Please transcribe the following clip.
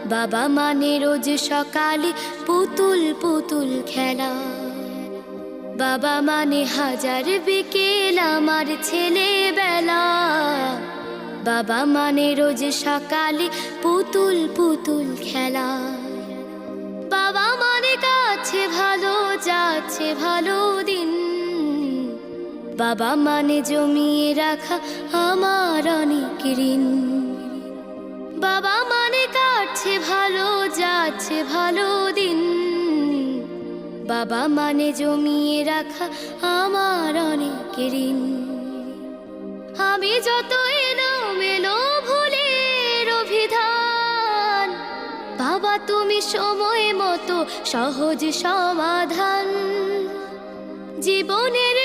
বাবা মানে রোজ সকালে পুতুল পুতুল খেলা। বাবা মানে হাজার বিকেল আমার ছেলেবেলা। বাবা মানে রোজ সকালে পুতুল পুতুল খেলা। বাবা মানে কাছে ভালো যাচ্ছে ভালো দিন। বাবা মানে জমিয়ে রাখা আমার অনেক ঋণ। বাবা মানে কাটছে ভালো যাচ্ছে ভালো দিন। বাবা মানে জমিয়ে রাখা আমার অনেক ঋণ। আমি যত এলোমেলো ভুলের অভিধান, বাবা তুমি সময় মতো সহজ সমাধান। জীবনের